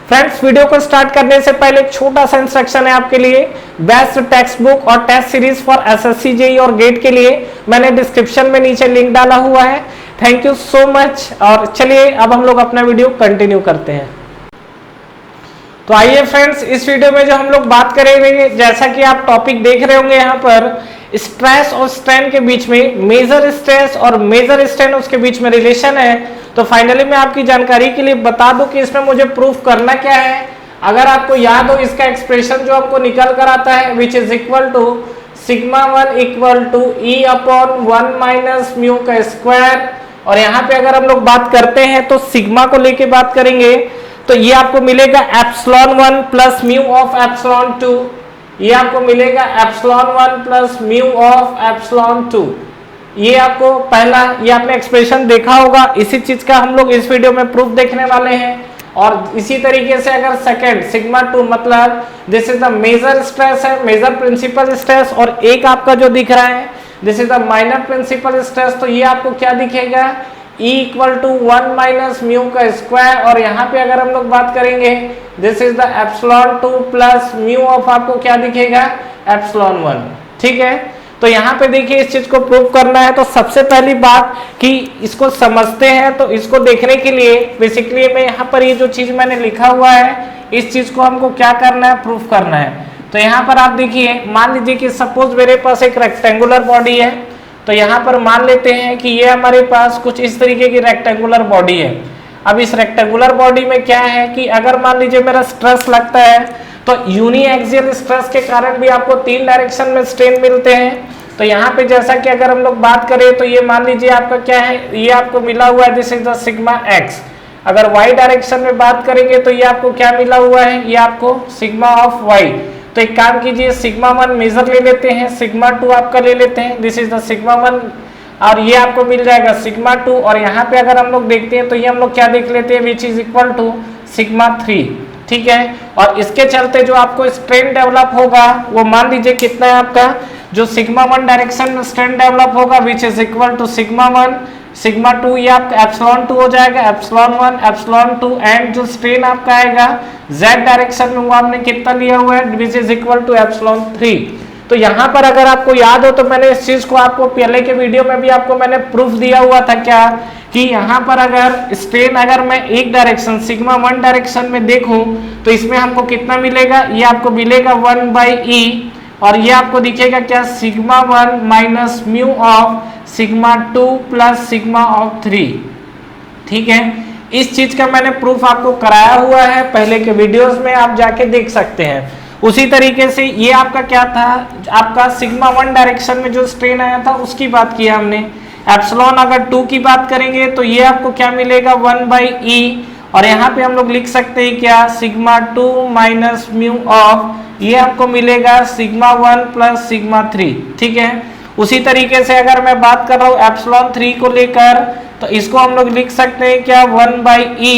Friends, video को start करने से पहले एक छोटा सा इंस्ट्रक्शन है आपके लिए। बेस्ट टेक्स्ट बुक और test series for SSC JEE और गेट के लिए मैंने डिस्क्रिप्शन में नीचे लिंक डाला हुआ है। Thank you so much. और चलिए अब हम लोग अपना वीडियो कंटिन्यू करते हैं। तो आइए फ्रेंड्स, इस वीडियो में जो हम लोग बात करेंगे, जैसा कि आप टॉपिक देख रहे होंगे यहाँ पर, स्ट्रेस और स्ट्रेन के बीच में मेजर स्ट्रेस और मेजर स्ट्रेन उसके बीच में रिलेशन है। तो फाइनली मैं आपकी जानकारी के लिए बता दूं कि इसमें मुझे प्रूफ करना क्या है। अगर आपको याद हो, इसका एक्सप्रेशन जो हमको निकल कर आता है which is equal to sigma 1 equal to E upon 1 minus mu का स्क्वायर। और यहाँ पे अगर हम लोग बात करते हैं तो सिग्मा को लेके बात करेंगे तो ये आपको मिलेगा epsilon 1 plus mu of epsilon 2। ये आपको मिलेगा epsilon 1 plus mu of epsilon 2। ये आपको पहला, ये आपने एक्सप्रेशन देखा होगा। इसी चीज का हम लोग इस वीडियो में प्रूफ देखने वाले हैं। और इसी तरीके से अगर सेकंड सिग्मा 2 मतलब this is the major stress है, मेजर प्रिंसिपल स्ट्रेस, और एक आपका जो दिख रहा है this is the minor principal stress, तो ये आपको क्या दिखेगा E equal to 1 minus mu का स्क्वायर। और यहाँ पे अगर हम लोग बात करेंगे this is the epsilon 2 plus mu of आपको क्या दिखेगा एप्सिलॉन 1। ठीक है, तो यहाँ पे देखिए इस चीज को प्रूव करना है। तो सबसे पहली बात कि इसको समझते हैं, तो इसको देखने के लिए बेसिकली मैं यहाँ पर ये जो चीज मैंने लिखा हुआ है इस चीज को हमको क्या करना है, प्रूफ करना है। तो यहाँ पर आप देखिए, मान लीजिए कि सपोज मेरे पास एक रेक्टेंगुलर बॉडी है। तो यहाँ पर मान लेते हैं कि ये हमारे पास कुछ इस तरीके की रेक्टेंगुलर बॉडी है। अब इस रेक्टेंगुलर बॉडी में क्या है कि अगर मान लीजिए मेरा स्ट्रेस लगता है तो यूनी एक्सियल स्ट्रेस के कारण भी आपको 3 डायरेक्शन में स्ट्रेन मिलते हैं। तो यहाँ पे जैसा कि अगर हम लोग बात करें तो ये मान लीजिए आपका क्या है, ये आपको मिला हुआ है this is the sigma x. अगर वाई डायरेक्शन में बात करेंगे तो ये आपको क्या मिला हुआ है, ये आपको सिग्मा ऑफ वाई। तो एक काम कीजिए, सिग्मा 1 मेजर ले लेते हैं, सिग्मा 2 आपका ले लेते हैं, दिस इज द सिग्मा 1, और ये आपको मिल जाएगा सिग्मा 2। और यहाँ पे अगर हम लोग देखते हैं तो ये हम लोग क्या देख लेते हैं which is equal to sigma 3। ठीक है, और इसके चलते जो आपको स्ट्रेन डेवलप होगा वो मान लीजिए कितना है आपका, जो सिग्मा 1 डायरेक्शन में स्ट्रेन डेवलप होगा which is equal to sigma 1 sigma 2, ये आपका एप्सिलॉन 2 हो जाएगा, एप्सिलॉन 1 एप्सिलॉन 2, एंड जो स्ट्रेन आपका आएगा z डायरेक्शन में वो आपने कितना लिया हुआ है which is equal to epsilon 3। तो यहाँ पर अगर आपको याद हो तो मैंने इस चीज को आपको पहले के वीडियो में भी आपको मैंने प्रूफ दिया हुआ था क्या, कि यहाँ पर अगर स्ट्रेन अगर मैं एक डायरेक्शन सिग्मा 1 डायरेक्शन में देखूं तो इसमें हमको कितना मिलेगा, ये आपको मिलेगा 1/e, और ये आपको दिखेगा क्या sigma 1 minus mu of sigma 2 plus sigma of 3। ठीक है, इस चीज का मैंने प्रूफ आपको कराया हुआ है पहले के वीडियोस में, आप जाके देख सकते हैं। उसी तरीके से ये आपका क्या था, आपका सिग्मा 1 डायरेक्शन में जो स्ट्रेन आया था उसकी बात की हमने। एप्सिलॉन अगर 2 की बात करेंगे तो ये आपको क्या मिलेगा 1/e, और यहाँ पे हम लोग लिख सकते हैं क्या सिग्मा 2 माइनस म्यू ऑफ, ये आपको मिलेगा सिग्मा 1 प्लस सिग्मा 3। ठीक है, उसी तरीके से अगर मैं बात कर रहा हूँ एप्सिलॉन 3 को लेकर तो इसको हम लोग लिख सकते हैं क्या 1/e,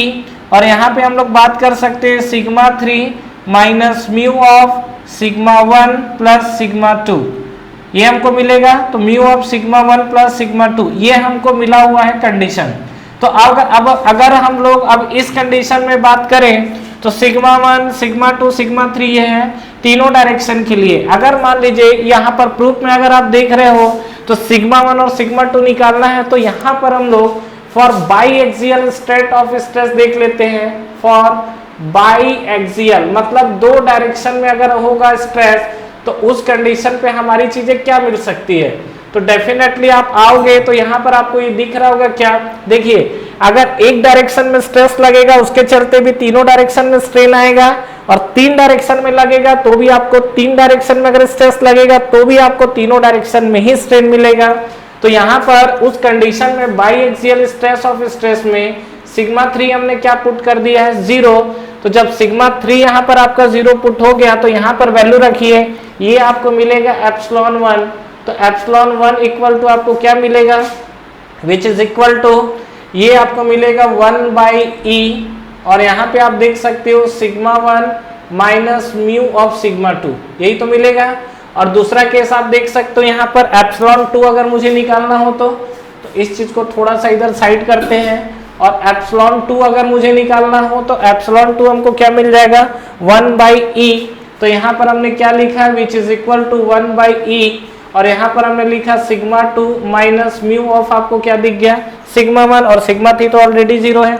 और यहाँ पे हम लोग बात कर सकते हैं sigma 3 minus mu of sigma 1 plus sigma 2, ये हमको मिलेगा। तो mu of sigma 1 plus sigma 2 ये हमको मिला हुआ है कंडीशन। तो अब अगर हम लोग अब इस कंडीशन में बात करें तो सिग्मा 1 सिग्मा 2 सिग्मा 3 ये है तीनों डायरेक्शन के लिए। अगर मान लीजिए यहाँ पर प्रूफ में अगर आप देख रहे हो तो सिग्मा 1 और सिग्मा 2 निकालना है, तो यहाँ पर हम लोग for by axial state of stress देख लेते हैं। फॉर बाई एक्सियल मतलब 2 डायरेक्शन में अगर होगा स्ट्रेस तो उस कंडीशन पे हमारी चीजें क्या मिल सकती है। तो डेफिनेटली आप आओगे तो यहाँ पर आपको ये दिख रहा होगा क्या, देखिए अगर एक डायरेक्शन में स्ट्रेस लगेगा उसके चलते भी तीनों डायरेक्शन में स्ट्रेन आएगा, और 3 डायरेक्शन में लगेगा तो भी आपको 3 डायरेक्शन में अगर स्ट्रेस लगेगा तो भी आपको तीनों डायरेक्शन में ही स्ट्रेन मिलेगा। तो यहाँ पर उस कंडीशन में by axial stress of stress में सिग्मा 3 हमने क्या पुट कर दिया है 0। तो जब सिग्मा 3 यहाँ पर आपका 0 पुट हो गया तो यहाँ पर वैल्यू रखिए, ये आपको मिलेगा एप्सिलॉन 1। तो एप्सिलॉन 1 इक्वल टू आपको क्या मिलेगा विच इज इक्वल टू, ये आपको मिलेगा 1/e, और यहाँ पे आप देख सकते हो sigma 1 minus mu of sigma 2, यही तो मिलेगा। और दूसरा केस आप देख सकते हो यहाँ पर एप्सिलॉन 2 अगर मुझे निकालना हो तो इस चीज को थोड़ा सा इधर साइड करते हैं और एप्सिलॉन 2 अगर मुझे निकालना हो तो एप्सिलॉन 2 हमको क्या मिल जाएगा 1/e। तो यहाँ पर हमने क्या लिखा है which is equal to 1/e और यहाँ पर हमने लिखा सिग्मा 2 माइनस म्यू ऑफ आपको क्या दिख गया सिग्मा 1 और सिग्मा 3 तो ऑलरेडी 0 है।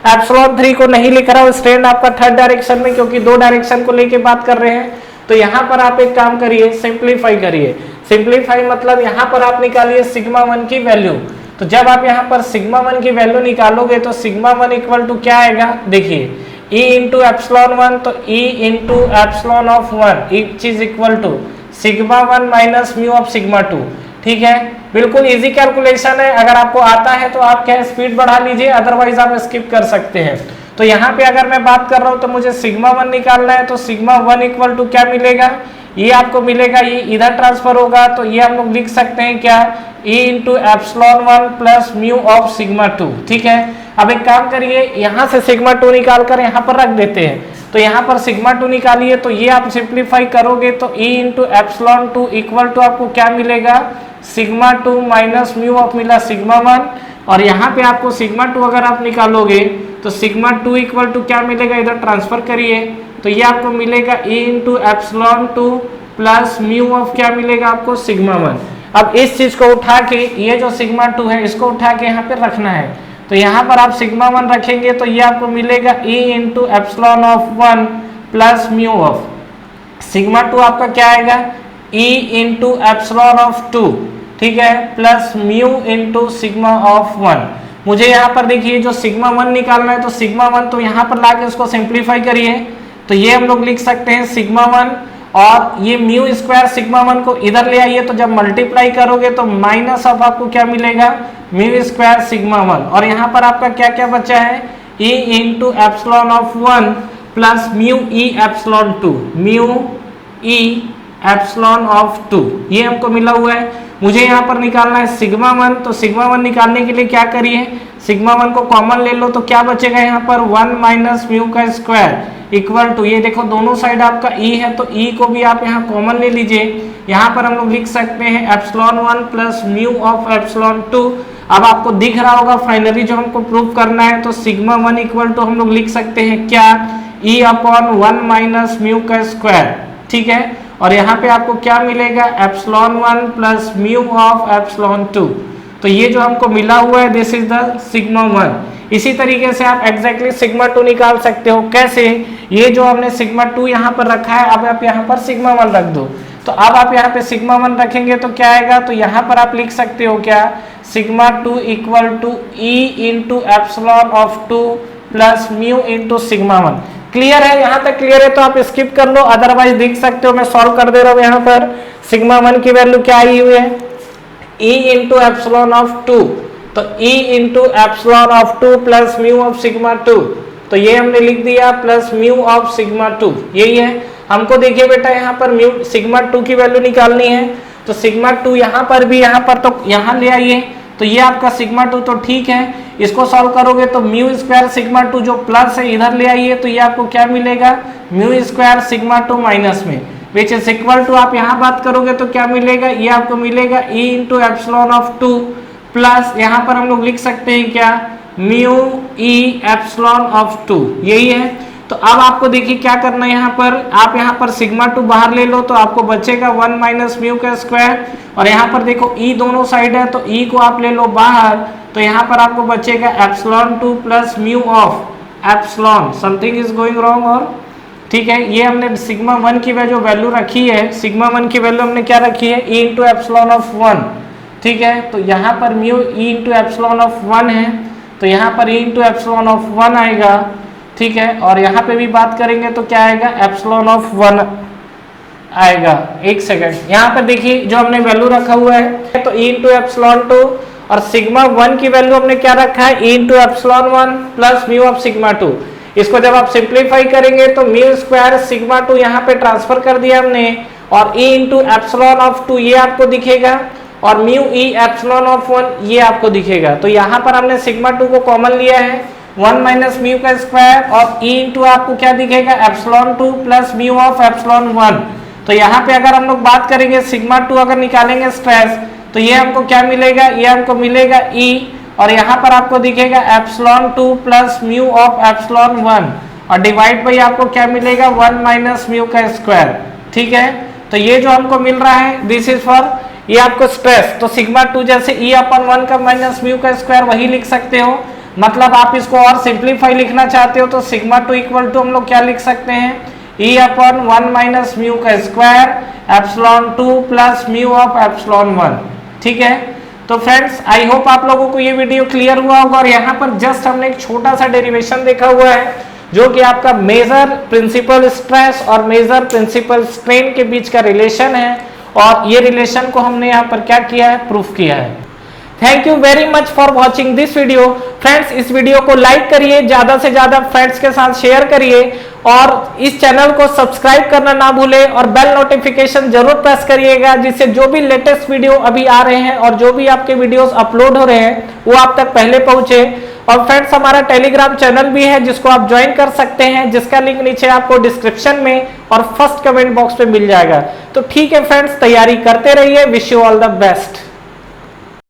एप्सिलॉन 3 को नहीं लिख रहा हूँ स्टैंड आपका थर्ड डायरेक्शन में क्योंकि दो डायरेक्शन को लेके बात कर रहे हैं। तो यहाँ पर आप एक काम करिए सिंप्लीफाई करिए। सिंप्लीफाई मतलब यहाँ पर आप निकालिए सिग्मा 1 की वैल्यू। तो जब आप यहाँ पर सिग्मा 1 की वैल्यू निकालोगे तो सिग्मा 1 इक्वल टू क्या आएगा देखिए e इंटू एप्सिलॉन 1 तो e into epsilon of 1 which is equal to sigma 1 minus mu of sigma 2। ठीक है बिल्कुल इजी कैलकुलेशन है। अगर आपको आता है तो आप क्या स्पीड बढ़ा लीजिए अदरवाइज आप स्किप कर सकते हैं। तो यहाँ पे अगर मैं बात कर रहा हूँ तो मुझे सिग्मा 1 निकालना है तो सिग्मा 1 इक्वल टू क्या मिलेगा ये आपको मिलेगा ये इधर ट्रांसफर होगा तो ये हम लोग लिख सकते हैं क्या e into epsilon 1 plus mu of sigma 2। ठीक है अब एक काम करिए यहाँ से सिग्मा 2 निकाल कर यहाँ पर रख देते हैं। तो यहाँ पर सिग्मा 2 निकालिए तो ये आप सिंप्लीफाई करोगे तो e into epsilon 2 equal to आपको क्या मिलेगा सिग्मा 2 माइनस म्यू ऑफ मिला सिग्मा 1 और यहाँ पे आपको सिग्मा 2 अगर आप निकालोगे तो सिग्मा 2 इक्वल टू क्या मिलेगा इधर ट्रांसफर करिए तो ये आपको मिलेगा e into epsilon 2 plus mu of क्या मिलेगा आपको सिग्मा 1। अब इस चीज को उठा के ये जो सिग्मा 2 है इसको उठा के यहाँ पे रखना है तो यहाँ पर आप सिग्मा 1 रखेंगे तो ये आपको मिलेगा e into epsilon of 1 plus mu of sigma 2 आपका क्या आएगा e इंटू एप्सिलॉन ऑफ 2 ठीक है plus mu into sigma of 1। मुझे यहाँ पर देखिए जो सिग्मा 1 निकालना है तो सिग्मा 1 तो यहाँ पर लाके उसको सिंप्लीफाई करिए तो ये हम लोग लिख सकते हैं सिग्मा 1 और ये म्यू स्क्वायर सिग्मा 1 को इधर ले आइए तो जब मल्टीप्लाई करोगे तो माइनस ऑफ आपको क्या मिलेगा म्यू स्क्वायर सिग्मा 1 और यहाँ पर आपका क्या क्या बचा है e into epsilon of 1 plus mu e epsilon 2 mu e epsilon of 2 ये हमको मिला हुआ है। मुझे यहाँ पर निकालना है सिग्मा 1 तो सिग्मा 1 निकालने के लिए क्या करिए सिग्मा 1 को कॉमन ले लो तो क्या बचेगा यहाँ पर 1 माइनस म्यू का स्क्वायर इक्वल टू ये देखो दोनों साइड आपका e है तो e को भी आप यहाँ कॉमन ले लीजिए। यहाँ पर हम लोग लिख सकते हैं epsilon 1 plus mu of epsilon 2। अब आपको दिख रहा होगा फाइनली जो हमको प्रूव करना है तो सिग्मा 1 इक्वल टू हम लोग लिख सकते हैं क्या e अपॉन 1 माइनस म्यू का स्क्वायर। ठीक है और यहाँ पे आपको क्या मिलेगा epsilon 1 plus mu of epsilon 2। तो ये जो हमको मिला हुआ है दिस इज द सिग्मा 1। इसी तरीके से आप एग्जैक्टली सिग्मा 2 निकाल सकते हो। कैसे ये जो हमने सिग्मा 2 यहाँ पर रखा है अब आप यहाँ पर सिग्मा 1 रख दो तो अब आप यहाँ पे सिग्मा 1 रखेंगे तो क्या आएगा तो यहाँ पर आप लिख सकते हो क्या sigma 2 equal to e into epsilon of 2 plus mu into sigma 1। Clear है यहाँ तक क्लियर है तो आप स्किप कर लो अदरवाइज देख सकते हो मैं सॉल्व कर दे रहा हूँ। यहाँ पर सिग्मा 1 की वैल्यू क्या आई हुई है e इंटू एप्सिलॉन ऑफ 2 तो e into epsilon of 2 plus mu of sigma 2 तो ये हमने लिख दिया प्लस म्यू ऑफ सिग्मा 2 यही है। हमको देखिए बेटा यहाँ पर म्यू सिग्मा 2 की वैल्यू निकालनी है तो सिग्मा 2 यहाँ पर भी यहाँ पर तो यहाँ ले आइए तो ये आपका सिग्मा 2 तो ठीक है इसको सॉल्व करोगे तो म्यू स्क्वायर सिग्मा 2 जो प्लस है इधर ले आइए तो ये आपको क्या मिलेगा म्यू स्क्वायर सिग्मा 2 माइनस में विच इज इक्वल टू आप यहाँ बात करोगे तो क्या मिलेगा ये आपको मिलेगा e into epsilon of 2 plus यहाँ पर हम लोग लिख सकते हैं क्या म्यू e एप्सिलॉन ऑफ 2 यही है। तो अब आपको देखिए क्या करना है यहाँ पर आप यहाँ पर सिग्मा 2 बाहर ले लो तो आपको बचेगा 1 माइनस म्यू का स्क्वायर और यहाँ पर देखो e दोनों साइड है तो e को आप ले लो बाहर तो यहाँ पर आपको बचेगा epsilon 2 plus mu of epsilon something is going wrong और ठीक है ये हमने सिग्मा 1 की जो वैल्यू रखी है सिग्मा 1 की वैल्यू हमने क्या रखी है e इंटू एप्सिलॉन ऑफ 1। ठीक है तो यहाँ पर mu e into epsilon of 1 है तो यहाँ पर e इंटू एप्सिलॉन ऑफ 1 आएगा। ठीक है और यहाँ पे भी बात करेंगे तो क्या आएगा एप्सिलॉन ऑफ 1 आएगा। एक सेकंड यहाँ पर देखिए जो हमने वैल्यू रखा हुआ है तो e इंटू एप्सिलॉन 2 और सिग्मा 1 की वैल्यू हमने क्या रखा है e into epsilon 1 plus mu of sigma 2। इसको जब आप सिंप्लीफाई करेंगे तो म्यू स्क्वायर सिग्मा 2 यहाँ पे ट्रांसफर कर दिया हमने और e इंटू एप्सिलॉन ऑफ 2 ये आपको दिखेगा और म्यू e एप्सिलॉन ऑफ 1 ये आपको दिखेगा। तो यहाँ पर हमने सिग्मा 2 को कॉमन लिया है 1 माइनस म्यू का स्क्वायर और e इंटू आपको क्या दिखेगा epsilon 2 plus mu of epsilon 1। तो यहाँ पे अगर हम लोग बात करेंगे सिग्मा 2 अगर निकालेंगे स्ट्रेस तो ये हमको क्या मिलेगा ये हमको मिलेगा e और यहाँ पर आपको दिखेगा epsilon 2 plus mu of epsilon 1 और डिवाइड बाई आपको क्या मिलेगा 1 माइनस म्यू का स्क्वायर। ठीक है, तो ये जो हमको मिल रहा है दिस इज फॉर ये आपको स्ट्रेस, तो सिग्मा 2 जैसे E अपन 1 का माइनस म्यू का स्क्वायर वही लिख सकते हो। मतलब आप इसको और सिंप्लीफाई लिखना चाहते हो तो सिग्मा 2 इक्वल टू हम लोग क्या लिख सकते हैं E अपन 1 माइनस म्यू का square epsilon 2 plus mu of epsilon 1। ठीक है, तो फ्रेंड्स आई होप आप लोगों को ये वीडियो क्लियर हुआ होगा और यहाँ पर जस्ट हमने एक छोटा सा डेरिवेशन देखा हुआ है जो कि आपका मेजर प्रिंसिपल स्ट्रेस और मेजर प्रिंसिपल स्ट्रेन के बीच का रिलेशन है और ये रिलेशन को हमने यहाँ पर क्या किया है, प्रूफ किया है। Thank you very much for watching this video. Friends इस वीडियो को लाइक करिए, ज्यादा से ज्यादा फ्रेंड्स के साथ शेयर करिए और इस चैनल को सब्सक्राइब करना ना भूलें और बेल नोटिफिकेशन जरूर प्रेस करिएगा जिससे जो भी लेटेस्ट वीडियो अभी आ रहे हैं और जो भी आपके वीडियोस अपलोड हो रहे हैं वो आप तक पहले पहुंचे। और फ्रेंड्स हमारा टेलीग्राम चैनल भी है जिसको आप ज्वाइन कर सकते हैं, जिसका लिंक नीचे आपको डिस्क्रिप्शन में और फर्स्ट कमेंट बॉक्स पे मिल जाएगा। तो ठीक है फ्रेंड्स, तैयारी करते रहिए। Wish you all the best.